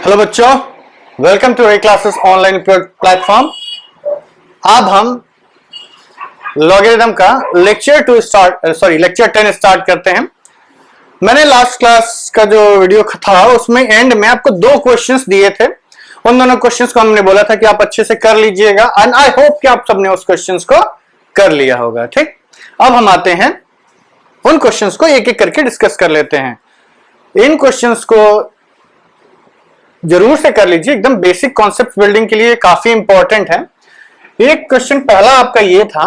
Hello बच्चों, welcome to classes online platform. अब हम लॉगरिथम का लेक्चर 10 स्टार्ट करते हैं। मैंने लास्ट क्लास का जो वीडियो था उसमें एंड में आपको दो क्वेश्चंस दिए थे। उन दोनों क्वेश्चंस को हमने बोला था कि आप अच्छे से कर लीजिएगा एंड आई होप कि आप सबने उस क्वेश्चंस को कर लिया होगा। ठीक, अब हम आते हैं उन क्वेश्चंस को एक एक करके डिस्कस कर लेते हैं। इन क्वेश्चंस को जरूर से कर लीजिए, एकदम बेसिक कॉन्सेप्ट बिल्डिंग के लिए काफी इंपॉर्टेंट है। एक क्वेश्चन पहला आपका ये था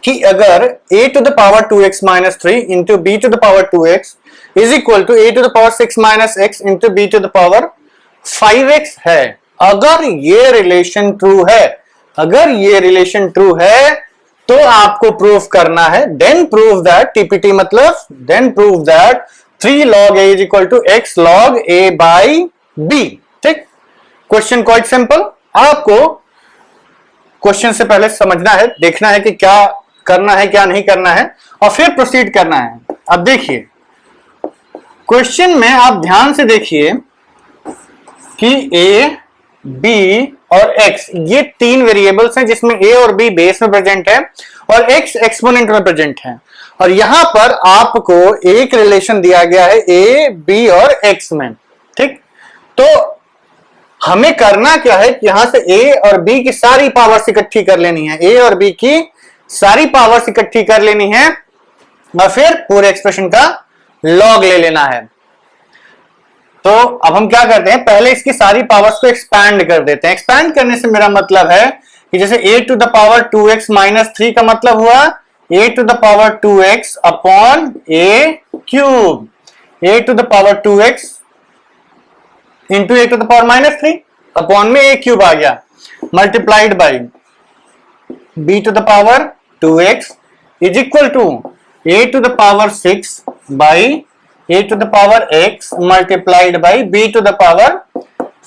कि अगर a to the power 2x minus 3 into b to the power 2x is equal to a to the power 6 minus x into b to the power 5x है, अगर ये रिलेशन ट्रू है, तो आपको प्रूफ करना है। देन प्रूव दैट, टीपीटी मतलब then prove that 3 log a is equal to x log a by b। ठीक, क्वेश्चन क्वाइट सिंपल। आपको क्वेश्चन से पहले समझना है, देखना है कि क्या करना है क्या नहीं करना है और फिर प्रोसीड करना है। अब देखिए क्वेश्चन में आप ध्यान से देखिए कि a, b और x ये तीन वेरिएबल्स हैं जिसमें a और b बेस में प्रेजेंट है और x एक्सपोनेंट में प्रेजेंट है। और यहां पर आपको एक रिलेशन दिया गया है a, b और x में। ठीक, तो हमें करना क्या है कि यहां से a और b की सारी पावर्स इकट्ठी कर लेनी है, a और b की सारी पावर्स इकट्ठी कर लेनी है और फिर पूरे एक्सप्रेशन का लॉग ले लेना है। तो अब हम क्या करते हैं, पहले इसकी सारी पावर्स को एक्सपैंड कर देते हैं। एक्सपैंड करने से मेरा मतलब है कि जैसे a to the power 2x minus 3 का मतलब हुआ a to the power 2x upon a cube, a to the power 2x into a to the power minus 3 upon में a क्यूब आ गया, multiplied by b to the power 2x is equal to a to the power 6 by a to the power x multiplied by b to the power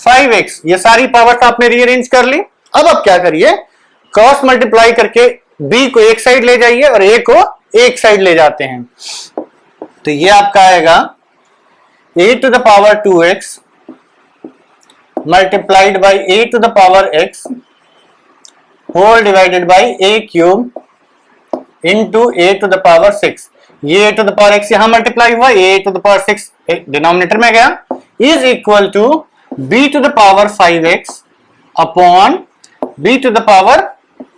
5x। ये सारी powers आपने rearrange कर ली। अब आप क्या करिए, cross multiply करके b को एक साइड ले जाइए और a को एक साइड ले जाते हैं। तो ये आपका आएगा a to the power 2x multiplied by a to the power x whole divided by a cube into a to the power 6। ये a to the power x यहां मल्टीप्लाई हुआ, a to the power 6 denominator में गया, is equal to b to the power 5x upon b to the power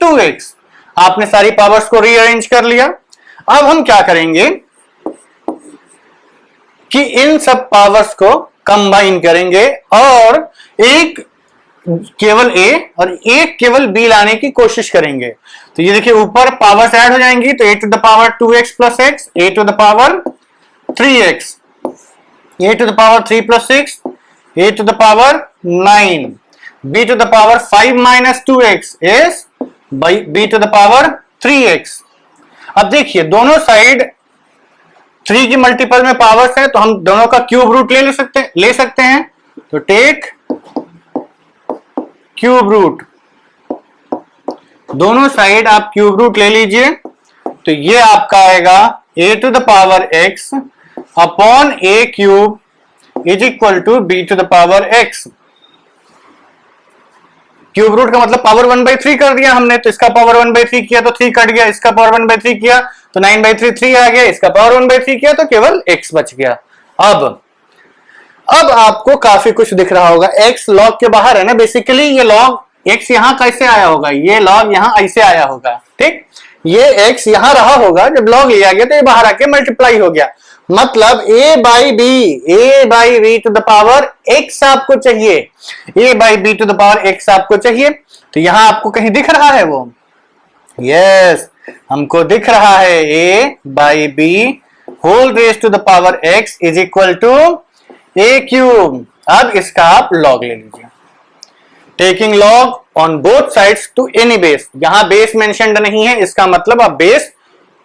2x। आपने सारी powers को rearrange कर लिया। अब हम क्या करेंगे कि इन सब पावर्स को कंबाइन करेंगे और एक केवल a और एक केवल b लाने की कोशिश करेंगे। तो ये देखिए ऊपर पावर्स ऐड हो जाएंगी, तो a to the power 2x plus x, a to the power 3x, a to the power 3 plus 6, a to the power 9, b to the power 5 minus 2x is by b to the power 3x। अब देखिए दोनों side 3 की multiple में powers है, तो हम दोनों का क्यूब रूट ले सकते हैं। तो टेक क्यूब रूट, दोनों साइड आप क्यूब रूट ले लीजिए। तो ये आपका आएगा a to the power x upon a cube is equal to b to the power x। Cube root का मतलब पावर 1/3 कर दिया हमने, तो इसका पावर 1/3 किया तो 3 कट गया, इसका पावर 1/3 किया तो 9/3 3 आ गया, इसका पावर 1/3 किया तो केवल x बच गया। अब आपको काफी कुछ दिख रहा होगा, x लॉग के बाहर है ना, बेसिकली ये लॉग x यहां कैसे आया होगा, ये लॉग यहां ऐसे आया होगा। ठीक, ये x यहां रहा होगा, जब लॉग लिया गया तो ये बाहर आके मल्टीप्लाई हो गया, मतलब a by b to the power x आपको चाहिए, a by b to the power x आपको चाहिए। तो यहां आपको कहीं दिख रहा है वो, यस हमको दिख रहा है a by b whole raised to the power x is equal to a cube. अब इसका आप लॉग ले लीजिए, taking log on both sides to any base. यहां बेस मेंशन्ड नहीं है, इसका मतलब आप बेस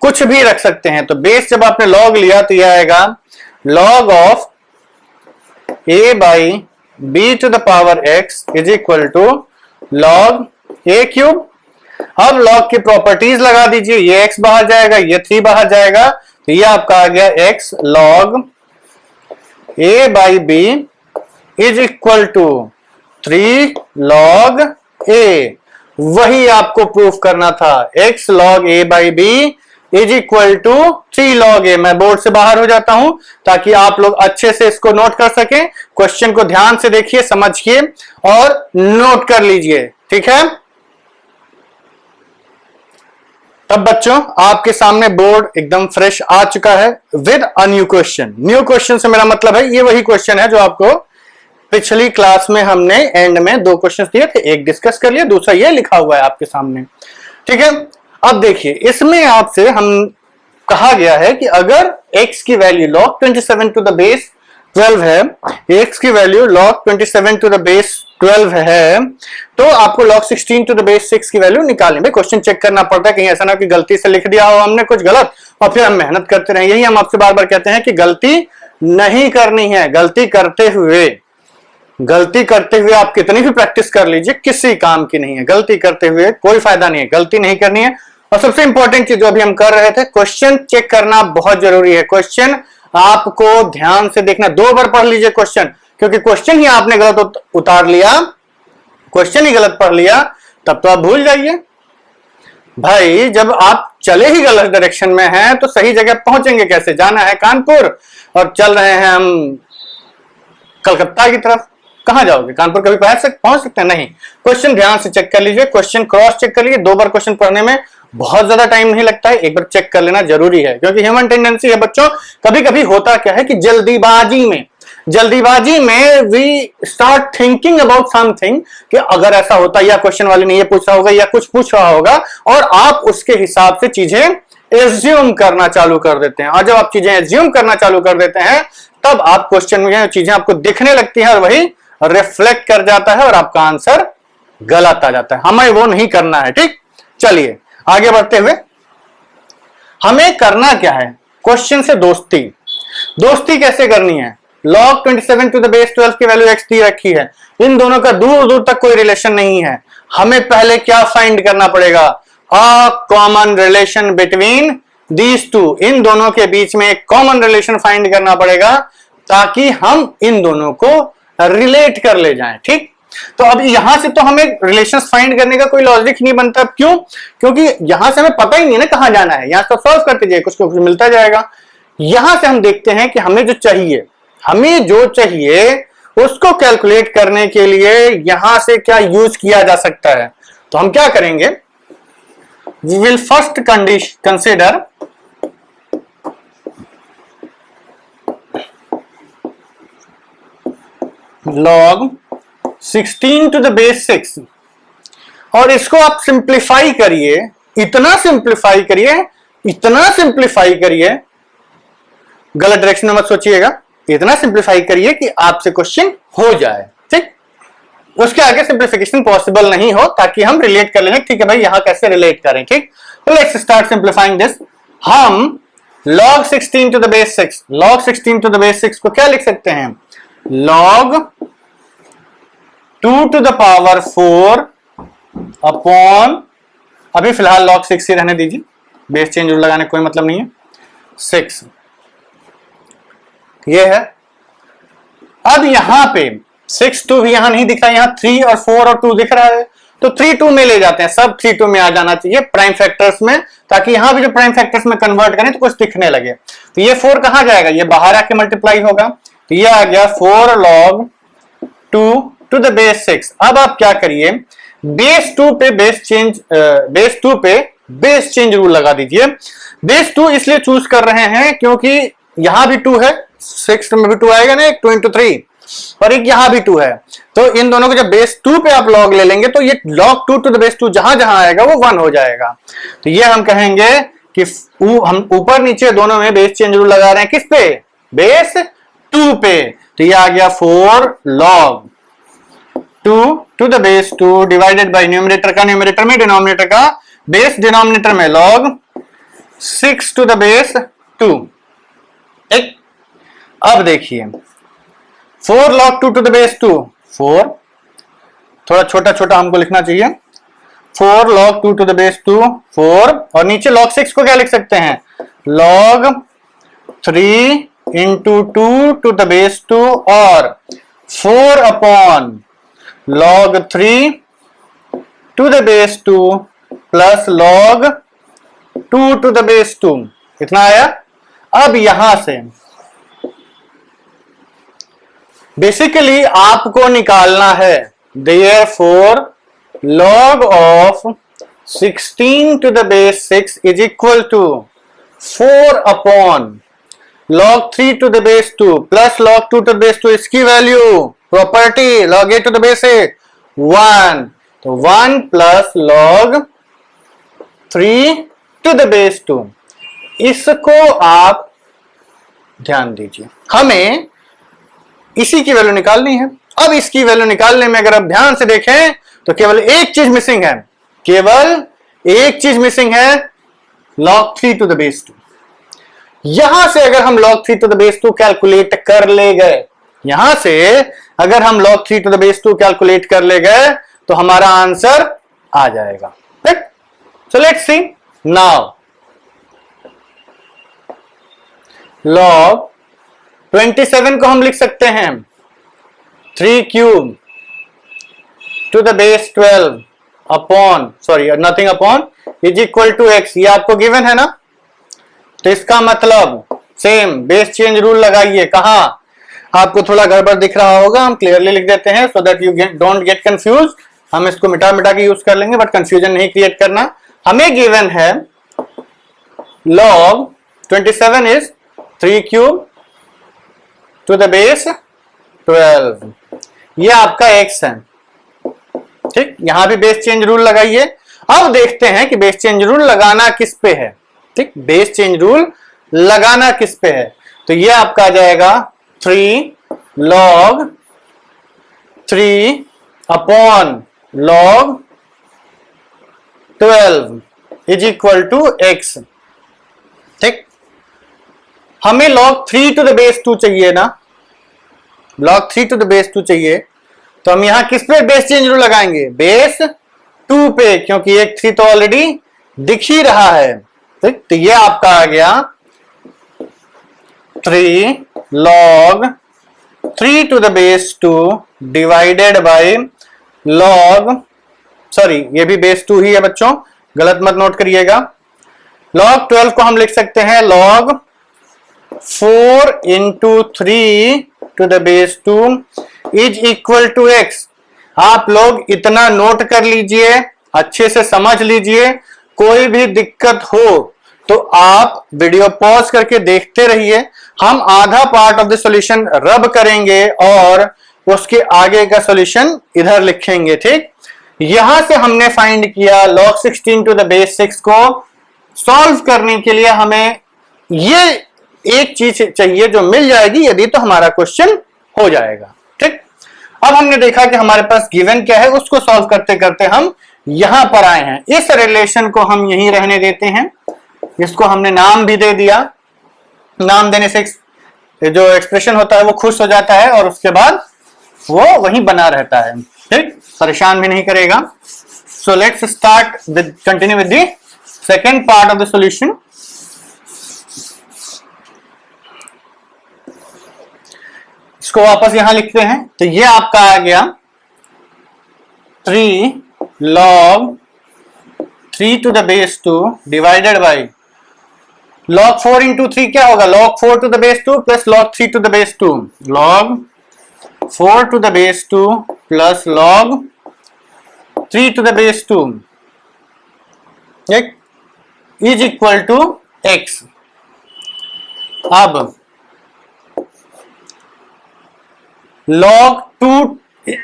कुछ भी रख सकते हैं। तो बेस जब आपने लॉग लिया तो यह आएगा log of a by b to the power x is equal to log a cube. अब लॉग की प्रॉपर्टीज लगा दीजिए, ये x बाहर जाएगा, ये 3 बाहर जाएगा, तो ये आपका आ गया x log a by b is equal to 3 log a, वही आपको प्रूफ करना था। x log a by b is equal to 3 log a। मैं बोर्ड से बाहर हो जाता हूं ताकि आप लोग अच्छे से इसको नोट कर सकें। क्वेश्चन को ध्यान से देखिए, समझिए और नोट कर लीजिए, ठीक है। तब बच्चों आपके सामने बोर्ड एकदम फ्रेश आ चुका है with a new question. New question से मेरा मतलब है ये वही क्वेश्चन है जो आपको पिछली क्लास में हमने एंड में 2 क्वेश्चन दिए थे, एक डिस्कस कर लिया, दूसरा ये लिखा हुआ है आपके सामने, ठीक है। अब देखिए इसमें आपसे हम कहा गया है कि अगर x की value log 27 to the base 12 है, x की value log 27 to the base 12 है, तो आपको log 16 टू द बेस 6 की वैल्यू निकालनी है। क्वेश्चन चेक करना पड़ता है, कहीं ऐसा ना कि गलती से लिख दिया हो हमने कुछ गलत और फिर हम मेहनत करते रहे। यही हम आपसे बार बार कहते हैं कि गलती नहीं करनी है। गलती करते हुए आप कितनी भी प्रैक्टिस कर लीजिए, किसी काम की नहीं है। गलती करते हुए कोई फायदा नहीं है, गलती नहीं करनी है। और सबसे इंपॉर्टेंट चीज जो अभी हम कर रहे थे, क्वेश्चन चेक करना बहुत जरूरी है। क्वेश्चन आपको ध्यान से देखना, 2 बार पढ़ लीजिए क्वेश्चन, क्योंकि क्वेश्चन ही आपने गलत उतार लिया, क्वेश्चन ही गलत पढ़ लिया, तब तो आप भूल जाइए भाई। जब आप चले ही गलत डायरेक्शन में हैं तो सही जगह पहुंचेंगे कैसे? जाना है कानपुर और चल रहे हैं हम कलकत्ता की तरफ, कहां जाओगे? कानपुर कभी पहुंच सकते हैं? नहीं। क्वेश्चन ध्यान से चेक कर लीजिए, क्वेश्चन क्रॉस चेक कर लीजिए। 2 बार क्वेश्चन पढ़ने में बहुत ज्यादा टाइम नहीं लगता है, एक बार चेक कर लेना जरूरी है, क्योंकि ह्यूमन टेंडेंसी है बच्चों। कभी कभी होता क्या है कि जल्दीबाजी में we start thinking about something कि अगर ऐसा होता, या क्वेश्चन वाले ने ये पूछा होगा या कुछ पूछ रहा होगा, और आप उसके हिसाब से चीजें एज्यूम करना चालू कर देते हैं। और जब आप चीजें एज्यूम करना चालू कर देते हैं तब आप क्वेश्चन में चीजें आपको दिखने लगती हैं और वही रिफ्लेक्ट कर जाता है और आपका आंसर गलत आ जाता है। हमें वो नहीं करना है, ठीक। चलिए आगे बढ़ते हुए हमें करना क्या है? क्वेश्चन से दोस्ती कैसे करनी है? log 27 टू द बेस 12 की वैल्यू x दी रखी है, इन दोनों का दूर दूर तक कोई रिलेशन नहीं है। हमें पहले क्या फाइंड करना पड़ेगा? A common relation between these two, इन दोनों के बीच में एक कॉमन रिलेशन फाइंड करना पड़ेगा ताकि हम इन दोनों को रिलेट कर ले जाएं, ठीक। तो अब यहां से तो हमें रिलेशंस फाइंड करने का कोई लॉजिक नहीं बनता। क्यों? क्योंकि यहां से हमें पता ही नहीं है ना कहां जाना है। यहां से सॉल्व करते जाइए, कुछ कुछ मिलता जाएगा। यहां से हम देखते हैं कि हमें जो चाहिए उसको कैलकुलेट करने के लिए यहां से क्या यूज किया जा सकता है। तो हम क्या करेंगे? We will first consider log 16 to the base 6, और इसको आप सिंप्लीफाई करिए, इतना सिंप्लीफाई करिए, गलत डायरेक्शन में मत सोचिएगा, इतना सिंप्लीफाई करिए कि आपसे क्वेश्चन हो जाए, ठीक। उसके आगे सिंप्लीफिकेशन पॉसिबल नहीं हो, ताकि हम रिलेट कर लें, ठीक है भाई यहां कैसे रिलेट करें, ठीक। तो लेट्स स्टार्ट सिंप्लीफाइंग दिस। हम log 16 टू द बेस 6 को क्या लिख सकते हैं? log 2 to the power 4 upon, अभी फिलहाल log 6 ही रहने दीजिए, बेस चेंज रूल लगाने कोई मतलब नहीं है, 6 ये है। अब यहां पे 6 2 भी यहां नहीं दिख रहा, यहां 3 और 4 और 2 दिख रहा है, तो 3 2 में ले जाते हैं, सब 3 2 में आ जाना चाहिए प्राइम फैक्टर्स में, ताकि यहां भी जो प्राइम फैक्टर्स में कन्वर्ट करें तो कुछ दिखने लगे। तो ये 4 कहां जाएगा? ये बाहर आके मल्टीप्लाई होगा, तो ये आ गया 4 log 2 टू द बेस 6। अब आप क्या करिए? बेस 2 पे बेस चेंज रूल लगा दीजिए। बेस 2 इसलिए चूज कर रहे हैं क्योंकि यहां भी 2 है, 6 में भी 2 आएगा ना, एक 2 into 3, और एक यहां भी 2 है, तो इन दोनों को जब बेस 2 पे आप log ले लेंगे तो ये log 2 टू द बेस 2 जहां जहां आएगा वो 1 हो जाएगा। तो ये हम कहेंगे कि हम ऊपर नीचे दोनों में बेस चेंज रूल लगा रहे हैं, किस पे? बेस 2 पे। तो ये आ गया 4 log 2 to the base 2 divided by numerator का न्यूमरेटर में, डिनोमिनेटर का बेस डिनोमिनेटर में, log 6 टू द बेस 2, ठीक। अब देखिए 4 log 2 टू द बेस 2, 4 थोड़ा छोटा छोटा हमको लिखना चाहिए, 4 log 2 टू द बेस 2 4, और नीचे log 6 को क्या लिख सकते हैं? log 3 into 2 to the base 2 और 4 upon log 3 to the base 2 plus log 2 to the base 2। कितना आया? अब यहां से बेसिकली आपको निकालना है therefore log of 16 to the base 6 is equal to 4 upon log 3 to the base 2 plus log 2 to the base 2। इसकी value property log a to the base a 1, तो 1 plus log 3 to the base 2। इसको आप ध्यान दीजिए, हमें इसी की value निकालनी है। अब इसकी वैल्यू निकालने में अगर आप ध्यान से देखें तो केवल एक चीज मिसिंग है, केवल एक चीज मिसिंग है, log 3 to the base 2। यहां से अगर हम log 3 to the base 2 calculate कर ले गए, यहां से अगर हम log 3 to the base 2 calculate कर ले गए तो हमारा आंसर आ जाएगा। Right, so let's see now. log 27 को हम लिख सकते हैं 3 cube to the base 12 upon nothing upon is equal to x। ये आपको गिवन है ना, तो इसका मतलब सेम बेस चेंज रूल लगाइए। कहा आपको थोड़ा गड़बड़ दिख रहा होगा, हम क्लियरली लिख देते हैं so that you don't get confuse. हम इसको मिटा मिटा के यूज कर लेंगे, बट कंफ्यूजन नहीं क्रिएट करना। हमें गिवन है log 27 is 3 cube to the base 12, ये आपका x है। ठीक, यहां भी बेस चेंज रूल लगाइए। अब देखते हैं कि बेस चेंज रूल लगाना किस पे है। ठीक, बेस चेंज रूल लगाना किस पे है, तो ये आपका आ जाएगा 3 log 3 upon log 12 is equal to x। ठीक, हमें log 3 टू द बेस 2 चाहिए ना, log 3 टू द बेस 2 चाहिए, तो हम यहां किस पे बेस चेंज रूल लगाएंगे? बेस 2 पे, क्योंकि एक 3 तो ऑलरेडी दिख ही रहा है। ठीक, तो ये आपका आ गया 3 log 3 to the base 2 divided by log, ये भी बेस 2 ही है बच्चों, गलत मत नोट करिएगा। log 12 को हम लिख सकते हैं log 4 into 3 to the base 2 is equal to x। आप लोग इतना नोट कर लीजिए, अच्छे से समझ लीजिए। कोई भी दिक्कत हो तो आप वीडियो पॉज करके देखते रहिए। हम आधा पार्ट ऑफ द सॉल्यूशन रब करेंगे और उसके आगे का सॉल्यूशन इधर लिखेंगे। ठीक, यहां से हमने फाइंड किया log 16 टू द बेस 6 को सॉल्व करने के लिए हमें ये एक चीज चाहिए जो मिल जाएगी यदि तो हमारा क्वेश्चन हो जाएगा। ठीक, अब हमने देखा कि हमारे पास गिवन क्या है, उसको सॉल्व करते करते हम यहां पर आए हैं। इस रिलेशन को हम यहीं रहने देते हैं, इसको हमने नाम भी दे दिया। नाम देने से जो एक्सप्रेशन होता है वो खुश हो जाता है और उसके बाद वो वहीं बना रहता है। ठीक, परेशान भी नहीं करेगा। सो let's start with continue with the second part of the solution. इसको वापस यहां लिखते हैं, तो ये आपका आ गया 3 log 3 to the base 2 divided by log 4 into 3 क्या होगा? log 4 to the base 2 plus log 3 to the base 2। log 4 to the base 2 plus log 3 to the base 2 is equal to x। अब log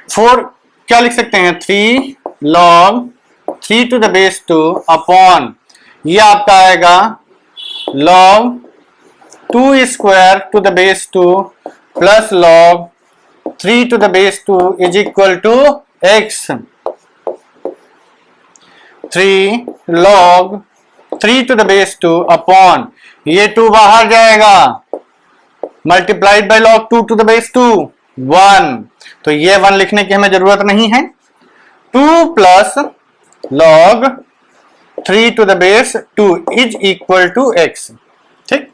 4 क्या लिख सकते हैं? 3 log 3 to the base 2 upon ये आपका आएगा log 2 square to the base 2 plus log 3 to the base 2 is equal to x। 3 log 3 to the base 2 upon ये 2 बाहर जाएगा, multiplied by log 2 to the base 2 1, तो ये 1 लिखने की हमें जरूरत नहीं है। 2 plus log 3 to the base 2 is equal to x। ठीक,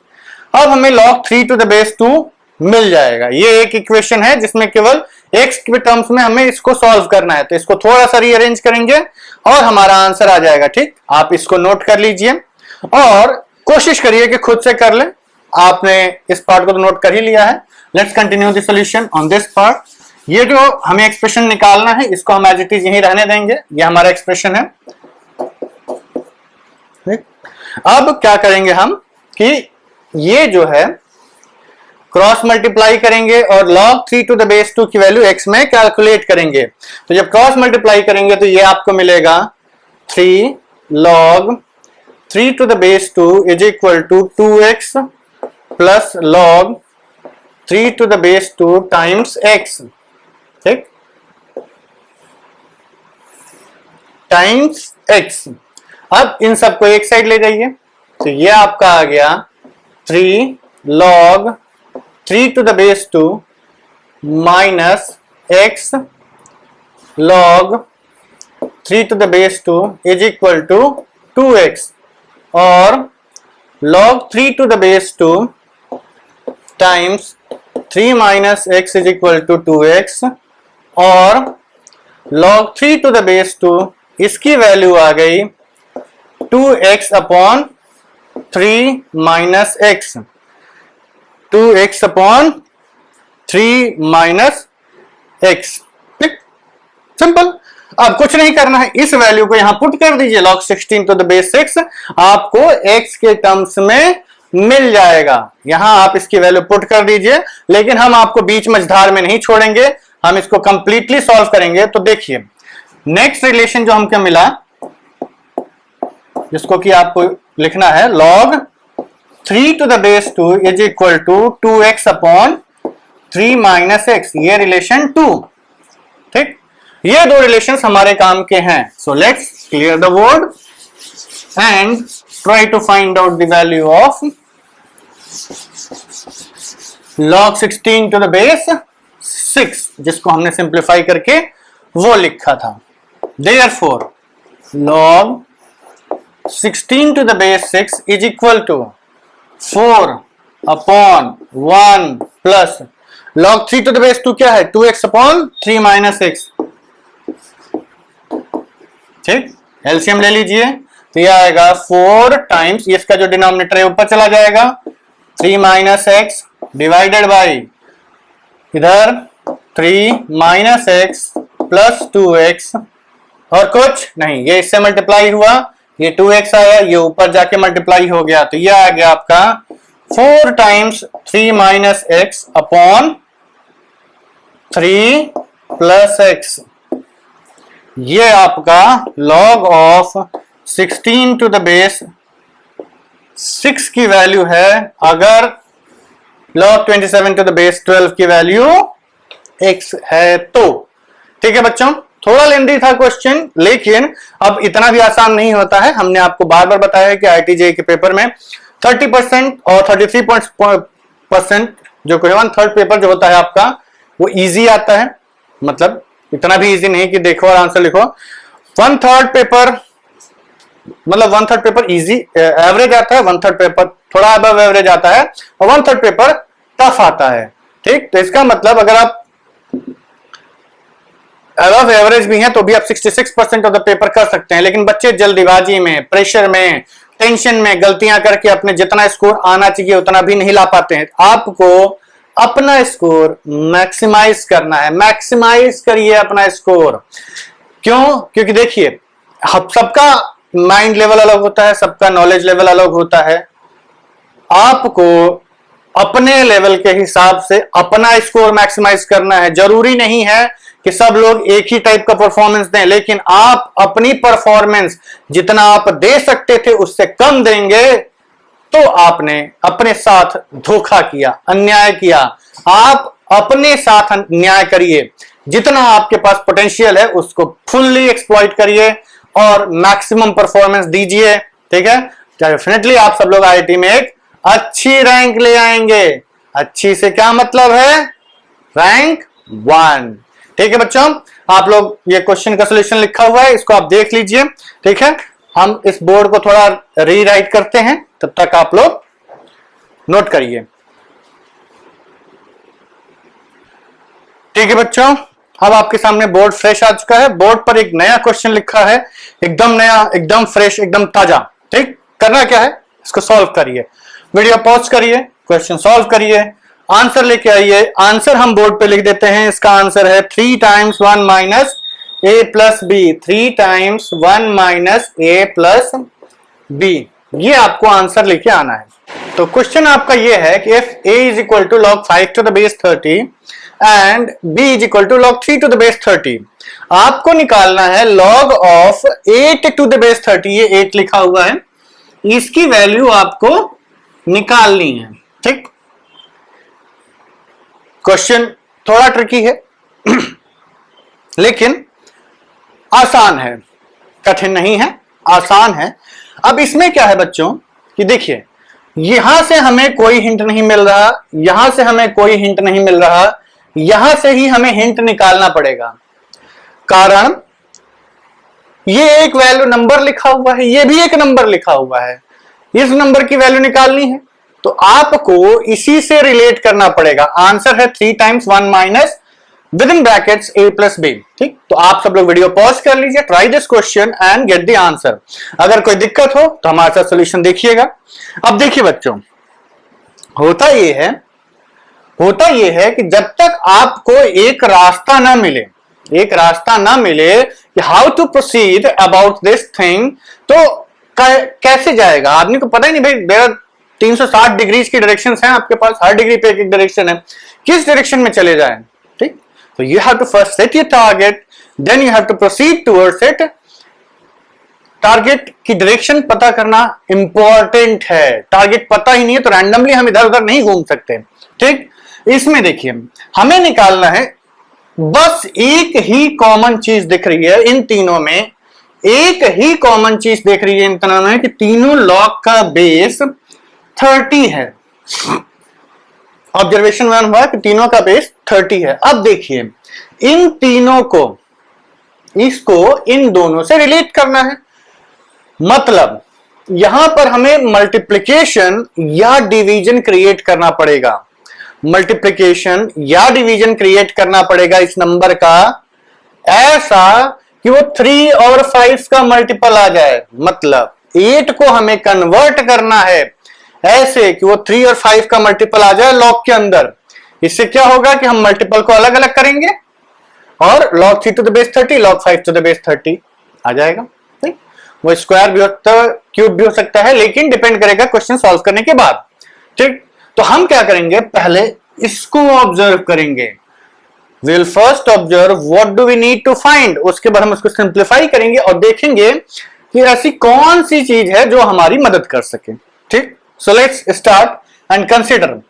अब हमें log 3 टू द बेस 2 मिल जाएगा। ये एक इक्वेशन है जिसमें केवल एक्स के टर्म्स में हमें इसको सॉल्व करना है, तो इसको थोड़ा सा रीअरेंज करेंगे और हमारा आंसर आ जाएगा। ठीक, आप इसको नोट कर लीजिए और कोशिश करिए कि खुद से कर लें। आपने इस पार्ट को तो नोट कर ही लिया है। Let's continue the solution on this part. ये जो हमें एक्सप्रेशन निकालना है इसको हम एज इट इज यहीं रहने देंगे, ये हमारा एक्सप्रेशन है। अब क्या करेंगे हम कि ये जो है क्रॉस मल्टीप्लाई करेंगे और log 3 to the base 2 की वैल्यू x में कैलकुलेट करेंगे। तो जब क्रॉस मल्टीप्लाई करेंगे तो ये आपको मिलेगा 3 log 3 to the base 2 is equal to 2x plus log 3 to the base 2 times x। ठीक, टाइम्स x। अब इन सबको एक साइड ले जाइए, तो ये आपका आ गया 3 log 3 to the base 2 minus x log 3 to the base 2 is equal to 2x, और log 3 to the base 2 times 3 minus x is equal to 2x, और log 3 to the base 2 इसकी वैल्यू आ गई 2x अपॉन 3 minus x, 2x अपॉन 3 minus x। ठीक, simple. अब कुछ नहीं करना है, इस वैल्यू को यहां पुट कर दीजिए, log 16 to the base 6 आपको x के टर्म्स में मिल जाएगा। यहां आप इसकी वैल्यू पुट कर दीजिए, लेकिन हम आपको बीच मझधार में नहीं छोड़ेंगे, हम इसको कंप्लीटली सॉल्व करेंगे। तो देखिए नेक्स्ट रिलेशन जो हमको मिला, जिसको कि आपको लिखना है log 3 to the base 2 is equal to 2x अपॉन 3 माइनस x, ये रिलेशन 2। ठीक, ये दो रिलेशंस हमारे काम के हैं। So let's clear the board and try to find out the value of log 16 to the base 6, जिसको हमने सिंप्लीफाई करके वो लिखा था। Therefore log 16 to the base 6 is equal to 4 upon 1 plus log 3 to the base 2 क्या है, 2x अपॉन 3 minus x। ठीक, एलसीएम ले लीजिए, तो यह आएगा 4 टाइम्स, इसका जो डिनोमिनेटर है ऊपर चला जाएगा, 3 माइनस एक्स डिवाइडेड बाई इधर 3 माइनस एक्स प्लस 2x, और कुछ नहीं, ये इससे मल्टीप्लाई हुआ, ये 2x आया, ये ऊपर जाके मल्टीप्लाई हो गया, तो ये आ गया आपका 4 times 3 minus x upon 3 plus x। ये आपका log of 16 to the base 6 की वैल्यू है। अगर log 27 टू द बेस 12 की वैल्यू x है तो। ठीक है बच्चों, थोड़ा लेंदी था क्वेश्चन, लेकिन अब इतना भी आसान नहीं होता है। हमने आपको बार बार बताया है कि IIT-JEE के पेपर में 30% और 33% जो क्वेश्चन 1/3 पेपर जो होता है आपका वो इजी आता है, मतलब इतना भी इजी नहीं कि देखो और आंसर लिखो। 1/3 पेपर मतलब 1/3 पेपर इजी एवरेज आता है, 1/3 पेपर थोड़ा अबव एवरेज आता है, और 1/3 पेपर टफ आता है। ठीक, तो इसका मतलब अगर आप अबव एवरेज भी हैं तो भी आप 66% ऑफ द पेपर कर सकते हैं, लेकिन बच्चे जल्दीबाजी में, प्रेशर में, टेंशन में गलतियां करके अपने जितना स्कोर आना चाहिए उतना भी नहीं ला पाते हैं। आपको अपना स्कोर मैक्सिमाइज करना है, मैक्सिमाइज करिए अपना स्कोर। क्यों? क्योंकि देखिए सबका माइंड लेवल अलग होता है, सबका नॉलेज लेवल अलग होता है। आपको अपने लेवल के हिसाब से अपना स्कोर मैक्सिमाइज करना है। जरूरी नहीं है कि सब लोग एक ही टाइप का परफॉर्मेंस दें, लेकिन आप अपनी परफॉर्मेंस जितना आप दे सकते थे उससे कम देंगे तो आपने अपने साथ धोखा किया, अन्याय किया। आप अपने साथ न्याय करिए, जितना आपके पास पोटेंशियल है उसको फुल्ली एक्सप्लॉइट करिए और मैक्सिमम परफॉर्मेंस दीजिए। ठीक है, डेफिनेटली आप सब लोग आईआईटी में एक अच्छी रैंक ले आएंगे। अच्छी से क्या मतलब है? रैंक 1। ठीक है बच्चों, आप लोग ये क्वेश्चन का सॉल्यूशन लिखा हुआ है, इसको आप देख लीजिए। ठीक है, हम इस बोर्ड को थोड़ा रीराइट करते हैं, तब तक आप लोग नोट करिए। ठीक है बच्चों, अब आपके सामने बोर्ड फ्रेश आ चुका है। बोर्ड पर एक नया क्वेश्चन लिखा है, एकदम नया, एकदम फ्रेश, एकदम ताजा। ठीक, करना क्या है, इसको सॉल्व करिए, वीडियो पॉज करिए, क्वेश्चन सॉल्व करिए, आंसर लेके आइए। आंसर हम बोर्ड पे लिख देते हैं। इसका आंसर है 3 टाइम्स 1 माइनस ए प्लस बी, 3 टाइम्स 1 माइनस ए प्लस बी, ये आपको आंसर लेके आना है। तो क्वेश्चन आपका ये है कि if a is equal to log 5 to the base 30 and b is equal to log 3 to the base 30, आपको निकालना है log of 8 to the base 30, ये 8 लिखा हुआ है, इसकी वैल्यू आपको निकालनी है। ठीक, क्वेश्चन थोड़ा ट्रिकी है लेकिन आसान है, कठिन नहीं है, आसान है। अब इसमें क्या है बच्चों कि देखिए, यहां से हमें कोई हिंट नहीं मिल रहा, यहां से हमें कोई हिंट नहीं मिल रहा, यहां से ही हमें हिंट निकालना पड़ेगा। कारण ये एक वैल्यू नंबर लिखा हुआ है, ये भी एक नंबर लिखा हुआ है, इस नंबर की वैल्यू निकालनी है तो आपको इसी से रिलेट करना पड़ेगा। आंसर है 3 times 1 minus with in brackets a plus B. ठीक, तो आप सब लोग वीडियो पॉज कर लीजिए, try this question and get the answer. अगर कोई दिक्कत हो तो हमारे साथ सोल्यूशन देखिएगा। अब देखिए बच्चों, होता यह है कि जब तक आपको एक रास्ता ना मिले, कि how to proceed about this thing, तो कैसे जाएगा आदमी को पता ही नहीं भाई, मेरा 360 डिग्रीज की डायरेक्शन है आपके पास, हर डिग्री पे एक डायरेक्शन है, किस डायरेक्शन में चले जाएं। ठीक, तो you have to first set your target, then you have to proceed towards it. Target की डायरेक्शन पता करना इंपॉर्टेंट है, टारगेट पता ही नहीं है तो रैंडमली हम इधर उधर नहीं घूम सकते। ठीक, इसमें देखिए हमें निकालना है, बस एक ही कॉमन चीज दिख रही है इन तीनों में, एक ही कॉमन चीज दिख रही है इन तीनों में कि तीनों लॉग का बेस 30 है। ऑब्जर्वेशन 1 हुआ कि तीनों का बेस 30 है। अब देखिए इन तीनों को, इसको इन दोनों से रिलेट करना है, मतलब यहां पर हमें मल्टीप्लिकेशन या डिवीजन क्रिएट करना पड़ेगा, मल्टीप्लिकेशन या डिवीजन क्रिएट करना पड़ेगा इस नंबर का, ऐसा कि वो 3 और 5 का मल्टीपल आ जाए। मतलब 8 को हमें कन्वर्ट करना है ऐसे कि वो 3 और 5 का मल्टीपल आ जाए लॉग के अंदर। इससे क्या होगा कि हम मल्टीपल को अलग अलग करेंगे और log 3 to the base 30, log 5 to the base 30 आ जाएगा। ठीक, वो स्क्वायर भी हो सकता है, क्यूब भी हो सकता है, लेकिन डिपेंड करेगा क्वेश्चन सॉल्व करने के बाद। ठीक, तो हम क्या करेंगे, पहले इसको ऑब्जर्व करेंगे, will first observe what do we need to find, उसके बाद हम उसको सिंप्लीफाई करेंगे और देखेंगे कि ऐसी कौन सी चीज है जो हमारी मदद कर सके। ठीक, so let's start and consider.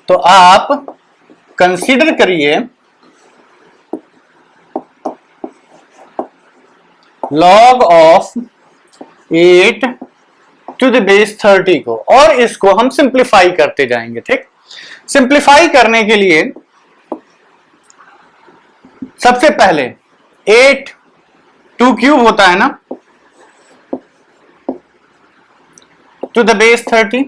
तो आप कंसीडर करिए log of 8 to the base 30 को, और इसको हम सिंप्लीफाई करते जाएंगे। ठीक, सिंप्लीफाई करने के लिए सबसे पहले 8 2 क्यूब होता है ना, टू द बेस 30,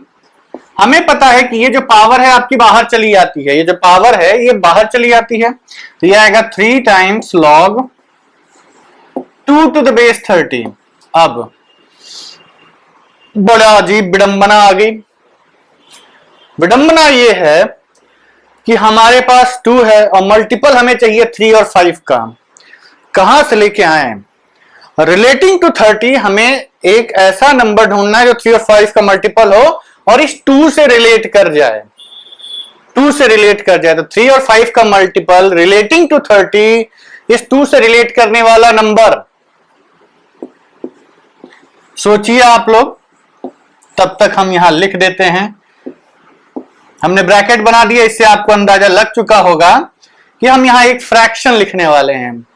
हमें पता है कि ये जो पावर है आपकी बाहर चली जाती है, ये जो पावर है ये बाहर चली जाती है, तो ये आएगा 3 times log 2 to the base 30। अब बड़ा अजीब विडंबना आ गई। विडंबना ये है कि हमारे पास 2 है और मल्टीपल हमें चाहिए 3 और 5 का, कहां से लेके आए, रिलेटिंग टू 30 हमें एक ऐसा नंबर ढूंढना है जो 3 और 5 का मल्टीपल हो और इस 2 से रिलेट कर जाए, 2 से रिलेट कर जाए। तो 3 और 5 का मल्टीपल रिलेटिंग टू 30, इस 2 से रिलेट करने वाला नंबर। सोचिए आप लोग, तब तक हम यहां लिख देते हैं, हमने ब्रैकेट बना दिया, इससे आपको अंदाजा लग चुका होगा कि हम यहां एक फ्रैक्शन लिखने वाले हैं।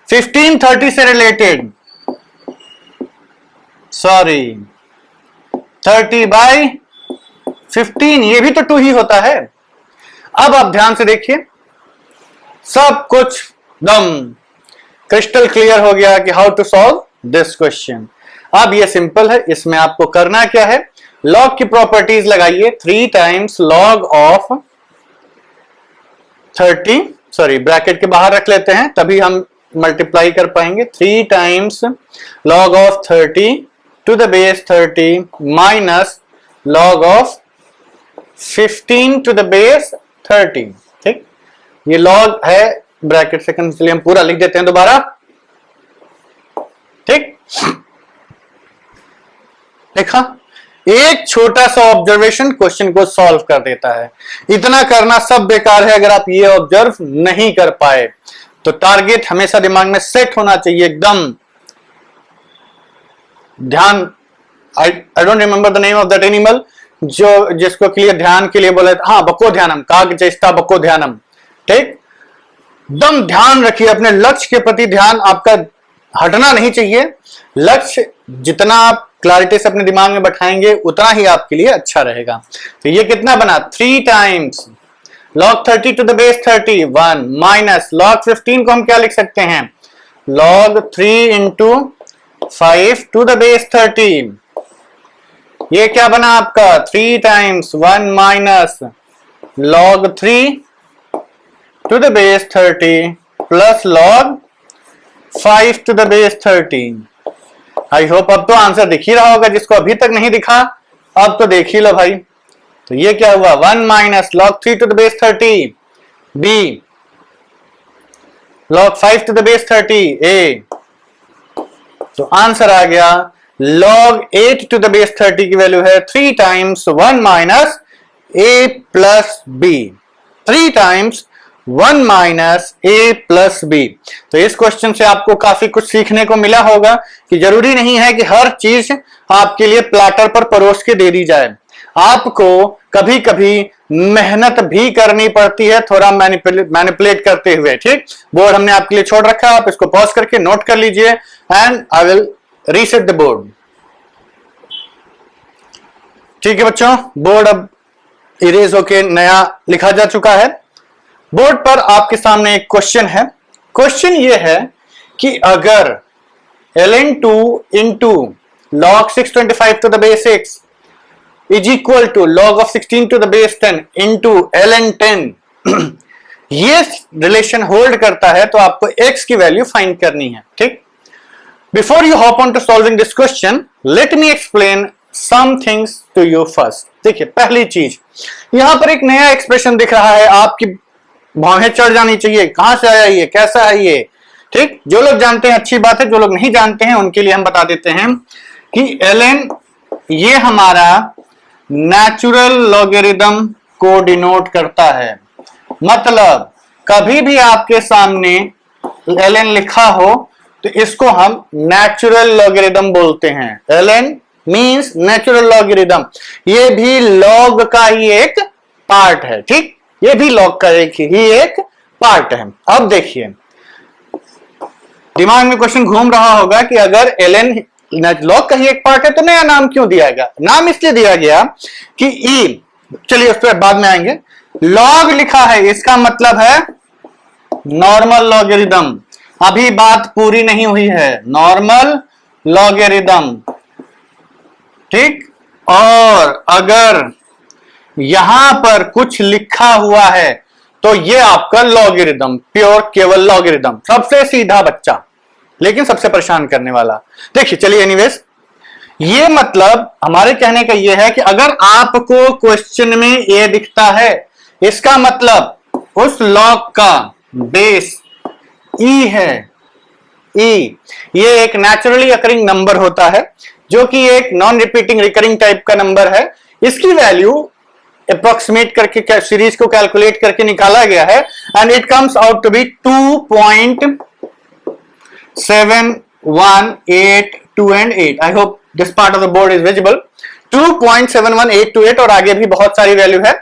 15 30 से रिलेटेड, सॉरी 30/15, ये भी तो 2 ही होता है। अब आप ध्यान से देखिए, सब कुछ दम क्रिस्टल क्लियर हो गया कि how to solve this question. अब ये सिंपल है, इसमें आपको करना क्या है, लॉग की प्रॉपर्टीज लगाइए, 3 times log of 30, sorry bracket के बाहर रख लेते हैं तभी हम मल्टीप्लाई कर पाएंगे। 3 times log of 30 to the base 30 minus log of 15 to the base 30। ठीक, ये log है ब्रैकेट से, चलिए हम पूरा लिख देते हैं दोबारा। ठीक, देखा, एक छोटा सा ऑब्जर्वेशन क्वेश्चन को सॉल्व कर देता है। इतना करना सब बेकार है अगर आप ये ऑब्जर्व नहीं कर पाए। तो टारगेट हमेशा दिमाग में सेट होना चाहिए एकदम। ध्यान, I don't remember the name of that animal जो जिसको के लिए ध्यान के लिए बोला था, हाँ बको ध्यानम, काग चेष्टा बको ध्यानम। ठीक, एकदम ध्यान रखिए, अपने लक्ष्य के प्रति ध्यान आपका हटना नहीं चाहिए। लक्ष्य जितना आप क्लैरिटी से अपने दिमाग में बैठाएंगे उतना ही आपके लिए अच्छा रहेगा। तो ये कितना बना, 3 times log 30 to the base 30 1 minus log 15 को हम क्या लिख सकते हैं, log 3 into 5 to the base 30। ये क्या बना आपका, 3 times 1 minus log 3 to the base 30 plus log 5 to the base 30। I hope अब तो आंसर दिख ही रहा होगा, जिसको अभी तक नहीं दिखा अब तो देख ही लो भाई। तो ये क्या हुआ, 1 minus log 3 to the base 30 B, log 5 to the base 30 A. तो आंसर आ गया log 8 टू द बेस 30 की वैल्यू है 3 टाइम्स 1 माइनस ए प्लस बी, 3 टाइम्स 1 माइनस ए प्लस बी। तो इस क्वेश्चन से आपको काफी कुछ सीखने को मिला होगा कि जरूरी नहीं है कि हर चीज आपके लिए प्लेटर पर परोस के दे दी जाए। आपको कभी कभी मेहनत भी करनी पड़ती है, थोड़ा मैनिपुलेट करते हुए। ठीक, बोर्ड हमने आपके लिए छोड़ रखा है, आप इसको पॉज करके नोट कर लीजिए and I will reset the board. ठीक है बच्चों, बोर्ड अब इरेज होके नया लिखा जा चुका है। बोर्ड पर आपके सामने एक क्वेश्चन है। क्वेश्चन ये है कि अगर ln2 into log 625 to the base 6 is equal to log of 16 to the base 10 into ln10 ये रिलेशन होल्ड करता है तो आपको x की वैल्यू फाइंड करनी है। ठीक, before you hop on to solving this question let me explain some things to you first. देखिए, पहली चीज यहां पर एक नया एक्सप्रेशन दिख रहा है, आपकी भौहें चढ़ जानी चाहिए, कहां से आया ये, कैसा है ये। ठीक, जो लोग जानते हैं अच्छी बात है, जो लोग नहीं जानते हैं उनके लिए हम बता देते हैं कि ln ये हमारा नेचुरल लॉगरिदम को डिनोट करता है। मतलब कभी भी आपके सामने ln लिखा हो तो इसको हम नेचुरल लॉगरिदम बोलते हैं। ln मींस नेचुरल लॉगरिदम, ये भी लॉग का ही एक पार्ट है। ठीक, ये भी लॉग का एक पार्ट है। अब देखिए, दिमाग में क्वेश्चन घूम रहा होगा कि अगर ln लॉग का ही एक पार्ट है तो नया नाम क्यों दिया गया। नाम इसलिए दिया गया कि ई, चलिए उस पर बाद में आएंगे। लॉग लिखा है इसका मतलब है नॉर्मल लॉगरिदम। अभी बात पूरी नहीं हुई है, नॉर्मल लॉगरिदम। ठीक, और अगर यहां पर कुछ लिखा हुआ है तो ये आपका लॉगरिदम, प्योर केवल लॉगरिदम, सबसे सीधा बच्चा लेकिन सबसे परेशान करने वाला। देखिए, चलिए एनीवेज, ये मतलब हमारे कहने का ये है कि अगर आपको क्वेश्चन में ये दिखता है इसका मतलब उस लॉग का बेस ई है। ई ये एक नेचुरली अकरिंग नंबर होता है जो कि एक नॉन रिपीटिंग रिकरिंग टाइप का नंबर है। इसकी वैल्यू अप्रोक्सीमेट करके सीरीज को कैलकुलेट करके निकाला गया है and it comes out to be 2.71828 and 8। I hope this part of the board is visible. 2.71828 और आगे भी बहुत सारी वैल्यू है,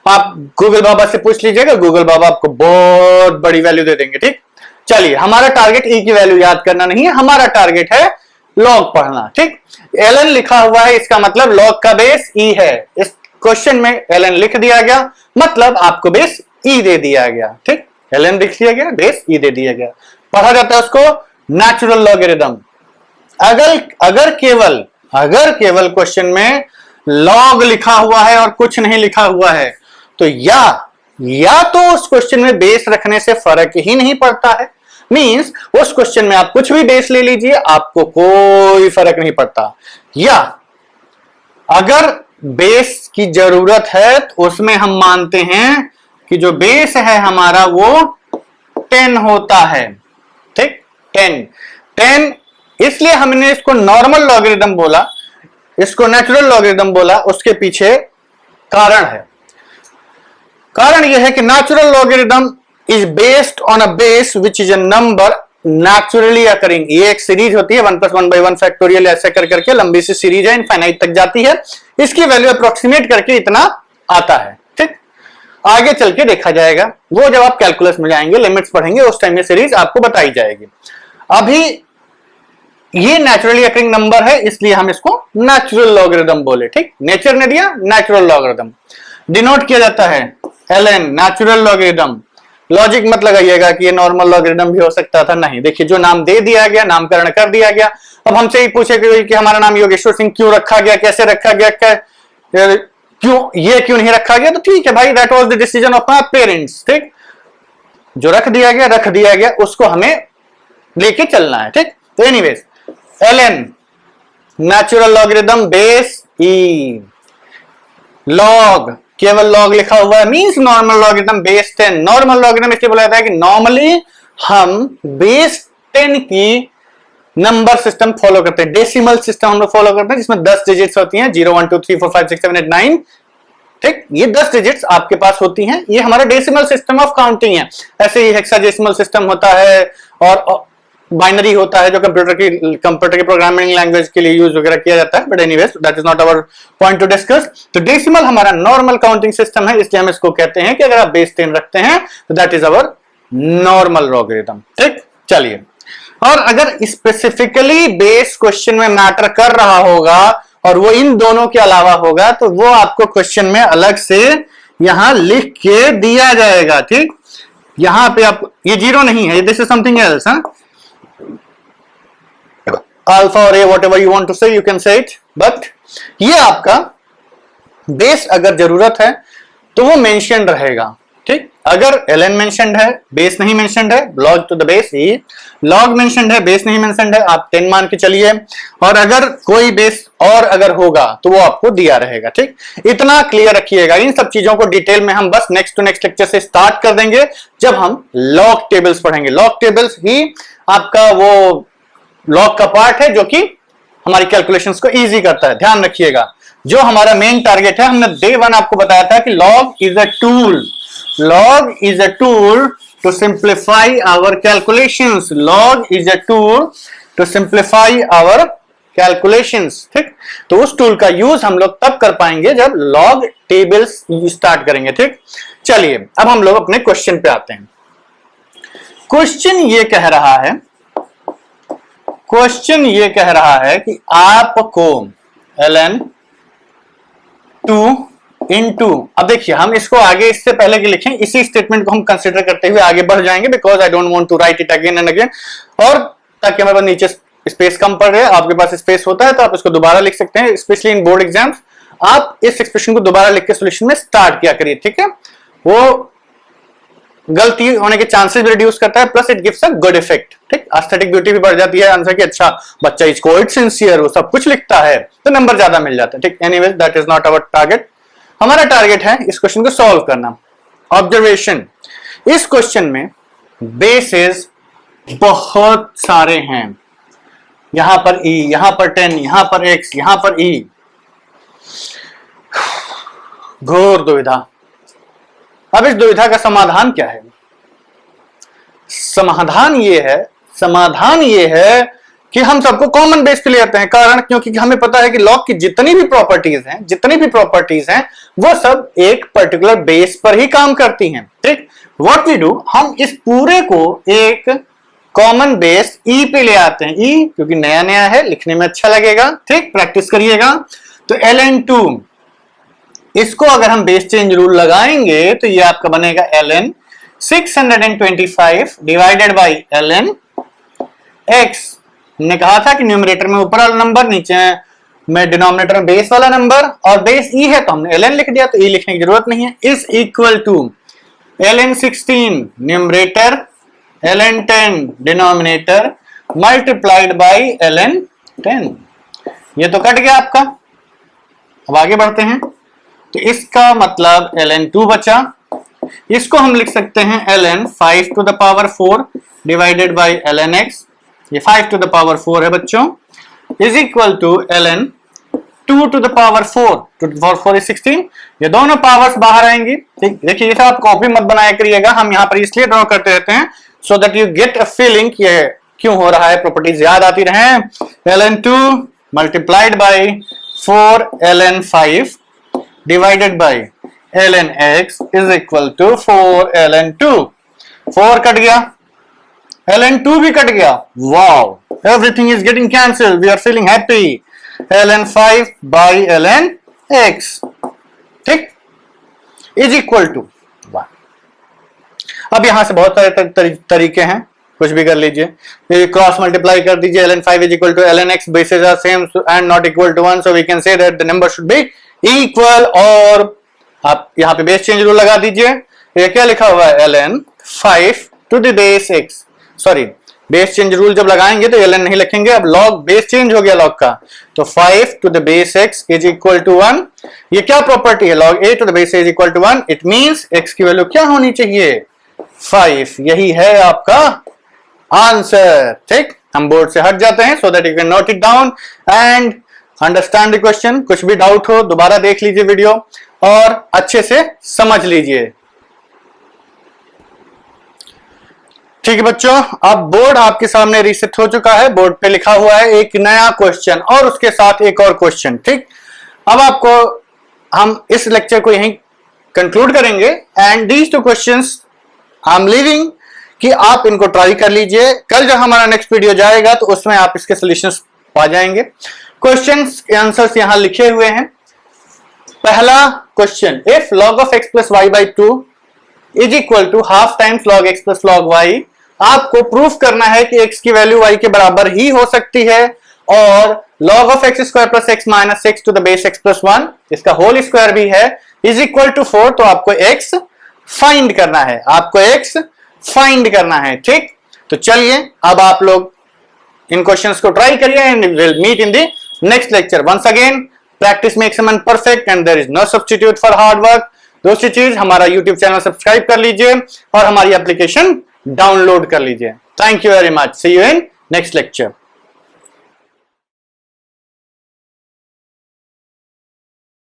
आप गूगल बाबा से पूछ लीजिएगा, गूगल बाबा आपको बहुत बड़ी वैल्यू दे देंगे। ठीक, चलिए, हमारा टारगेट ई की वैल्यू याद करना नहीं है, हमारा टारगेट है लॉग पढ़ना। ठीक, ln लिखा हुआ है इसका मतलब लॉग का बेस ई है। इस क्वेश्चन में ln लिख दिया गया मतलब आपको बेस ई दे दिया गया। ठीक, ln लिख दिया गया, बेस ई दे दिया गया, पढ़ा जाता है उसको नेचुरल लॉगरिदम। अगर केवल क्वेश्चन में लॉग लिखा हुआ है और कुछ नहीं लिखा हुआ है तो या या तो उस क्वेश्चन में बेस रखने से फर्क ही नहीं पड़ता है, मींस उस क्वेश्चन में आप कुछ भी बेस ले लीजिए आपको कोई फर्क नहीं पड़ता, या अगर बेस की जरूरत है तो उसमें हम मानते हैं कि जो बेस है हमारा वो 10 होता है। ठीक, 10 इसलिए हमने इसको नॉर्मल लॉगरिथम बोला, इसको नेचुरल लॉगरिथम बोला। उसके पीछे कारण है। कारण यह है कि natural logarithm is based on a base which is a number naturally occurring. ये एक सीरीज होती है 1 + 1/1 फैक्टोरियल, ऐसे कर करके लंबी सी सीरीज है, इनफाइनाइट तक जाती है। इसकी वैल्यू अप्रोक्सीमेट करके इतना आता है। ठीक, आगे चल के देखा जाएगा, वो जब आप कैलकुलस में जाएंगे, लिमिट्स पढ़ेंगे, उस टाइम ये सीरीज आपको बताई जाएगी। अभी ये नेचुरली अकरिंग नंबर है इसलिए हम इसको नेचुरल लॉगरिथम बोले। ठीक, नेचर ने दिया, नेचुरल लॉगरिथम डिनोट किया जाता है ln, नेचुरल लॉगरिथम। लॉजिक मत लगाइएगा कि ये नॉर्मल लॉगरिथम भी हो सकता था, नहीं। देखिए जो नाम दे दिया गया, नामकरण कर दिया गया। अब हमसे ही पूछे कि हमारा नाम योगेश्वर सिंह क्यों रखा गया, कैसे रखा गया, क्यों नहीं रखा गया, तो ठीक है भाई, that was the decision of my parents. ठीक, जो रख दिया गया उसको हमें लेके चलना है। ठीक, तो anyways ln natural logarithm base e, log केवल लॉग लिखा हुआ है means normal logarithm base 10। Normal logarithm इसलिए बोला जाता है कि नॉर्मली हम बेस 10 की नंबर सिस्टम फॉलो करते हैं, डेसिमल सिस्टम हम लोग फॉलो करते हैं, जिसमें 10 डिजिट्स होती हैं, 0 1 2 3 4 5 6 7 8 9। ठीक, ये 10 डिजिट्स आपके पास होती हैं, ये हमारा डेसिमल सिस्टम ऑफ काउंटिंग है। ऐसे ही हेक्साडेसिमल सिस्टम होता है और बाइनरी होता है जो कंप्यूटर की प्रोग्रामिंग लैंग्वेज के लिए यूज वगैरह किया जाता है, but anyways that is not our point to discuss. तो डेसिमल हमारा नॉर्मल काउंटिंग सिस्टम है, इसलिए हम इसको कहते हैं कि अगर आप बेस 10 रखते हैं तो that is our normal logarithm. ठीक, चलिए, और अगर स्पेसिफिकली बेस क्वेश्चन में मैटर कर रहा होगा और वो इन दोनों के अलावा होगा तो वो आपको क्वेश्चन में अलग से यहां लिख के दिया जाएगा। ठीक, यहां पे आप, ये 0 नहीं है, this is something else. Alpha और ए, व्हाटएवर यू वांट टू से you can say it, but ये आपका बेस अगर जरूरत है तो वो मेंशन्ड रहेगा। ठीक, अगर ln मेंशन्ड है, बेस नहीं मेंशन्ड है, log to the base e, log mentioned है, बेस नहीं मेंशन्ड है, आप 10 मान के चलिए। और अगर कोई बेस और अगर होगा तो वो आपको दिया रहेगा। ठीक, इतना क्लियर रखिएगा। इन सब चीजों को डिटेल में हम बस नेक्स्ट टू नेक्स्ट लेक्चर से स्टार्ट कर देंगे जब हम लॉग टेबल्स पढ़ेंगे। लॉग टेबल्स ही आपका वो लॉग का पार्ट है जो कि हमारी कैलकुलेशंस को इजी करता है। ध्यान रखिएगा, जो हमारा मेन टारगेट है, हमने डे 1 आपको बताया था कि log is a tool, log is a tool to simplify our calculations, log is a tool to simplify our calculations। ठीक, तो उस टूल का यूज हम लोग तब कर पाएंगे जब log tables स्टार्ट करेंगे। ठीक, चलिए अब हम लोग अपने क्वेश्चन पे आते हैं। क्वेश्चन ये कह रहा है कि आपको ln 2 इनटू, अब देखिए हम इसको आगे इससे पहले कि लिखें, इसी स्टेटमेंट को हम कंसीडर करते हुए आगे बढ़ जाएंगे, because I don't want to write it again and again, और ताकि हमारे पास नीचे स्पेस कम पड़ रहे, आपके पास स्पेस होता है तो आप इसको दोबारा लिख सकते हैं, स्पेशली इन बोर्ड एग्जाम्स। आप इस एक्सप्रेशन को दोबारा लिख के सोल्यूशन में स्टार्ट किया करिए। ठीक है, वो गलती होने के चांसेस भी रिड्यूस करता है, plus it gives a good effect. ठीक, एस्थेटिक ब्यूटी भी बढ़ जाती है आंसर की, अच्छा बच्चा इज क्वाइट सिंसियर, वो सब कुछ लिखता है तो नंबर ज्यादा मिल जाता है। ठीक, anyways that is not our target. हमारा टारगेट है इस क्वेश्चन को सॉल्व करना। ऑब्जर्वेशन, इस क्वेश्चन में बेसेस बहुत सारे हैं, यहां पर ई, यहां पर 10, यहां पर x, यहां पर e, घोर दुविधा। अब इस दुविधा का समाधान क्या है? समाधान ये है कि हम सबको कॉमन बेस पे ले आते हैं। कारण क्योंकि हमें पता है कि लॉग की जितनी भी प्रॉपर्टीज हैं वो सब एक पर्टिकुलर बेस पर ही काम करती हैं। ठीक, व्हाट वी डू, हम इस पूरे को एक कॉमन बेस ई पे ले आते हैं। ई क्योंकि नया नया है, लिखने में अच्छा लगेगा। ठीक, प्रैक्टिस करिएगा। तो ln 2, इसको अगर हम बेस चेंज रूल लगाएंगे तो ये आपका बनेगा ln 625 divided by ln x। हमने कहा था कि न्यूमरेटर में ऊपर वाला नंबर, नीचे में डिनोमिनेटर में बेस वाला नंबर, और बेस ई है तो हमने ln लिख दिया, तो ई लिखने की जरूरत नहीं है। Is equal to ln 16 numerator, ln 10 denominator, multiplied by ln 10। ये तो कट गया आपका। अब आगे बढ़ते हैं, तो इसका मतलब ln 2 बचा। इसको हम लिख सकते हैं ln 5 to the power 4 divided by ln x, ये 5 to the power 4 है बच्चों, is equal to ln 2 to the power 4, 2 to the power 4 is 16। ये दोनों पावर्स बाहर आएंगी। ठीक, देखिए ये आप कॉपी मत बनाया करिएगा, हम यहाँ पर इसलिए ड्रॉ करते रहते हैं so that you get a feeling कि ये क्यों हो रहा है, प्रॉपर्टीज याद आती रहे। ln 2 multiplied by 4 ln 5 divided by ln x is equal to 4 ln 2। 4 cut गया, ln 2 भी कट गया, wow, everything is getting cancelled, we are feeling happy। ln 5 by ln x, ठीक, इज इक्वल टू 1। अब यहां से बहुत सारे तरीके हैं, कुछ भी कर लीजिए, क्रॉस मल्टीप्लाई कर दीजिए, ln 5 is equal to ln x, bases are same and not equal to 1, so we can say that the number should be equal। और आप यहाँ पे बेस चेंज रूल लगा दीजिए, ये क्या लिखा हुआ है, ln 5 to the base x, sorry base change rule जब लगाएंगे तो ln नहीं लिखेंगे, अब लॉग बेस चेंज हो गया लॉग का, तो 5 to the base x is equal to 1। ये क्या प्रॉपर्टी है, log a to the base a is equal to 1, it means x की वैल्यू क्या होनी चाहिए, 5। यही है आपका आंसर। ठीक, हम बोर्ड से हट जाते हैं so that you can note it down and understand the question. कुछ भी डाउट हो दोबारा देख लीजिए वीडियो और अच्छे से समझ लीजिए। ठीक है बच्चों, अब बोर्ड आपके सामने रीसेट हो चुका है, बोर्ड पे लिखा हुआ है एक नया क्वेश्चन और उसके साथ एक और क्वेश्चन। ठीक, अब आपको हम इस लेक्चर को यहीं कंक्लूड करेंगे and these two questions I am leaving कि आप इनको ट्राई कर लीजिए। कल जब हमारा नेक्स्ट वीडियो जाएगा तो उसमें आप इसके सॉल्यूशंस पा जाएंगे। क्वेश्चंस के आंसर्स यहां लिखे हुए हैं। पहला question, if log of x plus y by 2 is equal to half times log x plus log y, आपको प्रूफ करना है कि x की वैल्यू y के बराबर ही हो सकती है और log of x square plus x minus 6 to the base x plus 1 इसका होल स्क्वायर भी है इज इक्वल टू 4। तो आपको x फाइंड करना है, आपको x फाइंड करना है। ठीक, तो चलिए अब आप लोग इन क्वेश्चंस को ट्राई करिए and will meet in the next lecture. Once again, practice makes a man perfect and there is no substitute for hard work. दूसरी चीज, हमारा यूट्यूब चैनल सब्सक्राइब कर लीजिए और हमारी एप्लीकेशन डाउनलोड कर लीजिए। Thank you very much, see you in next lecture.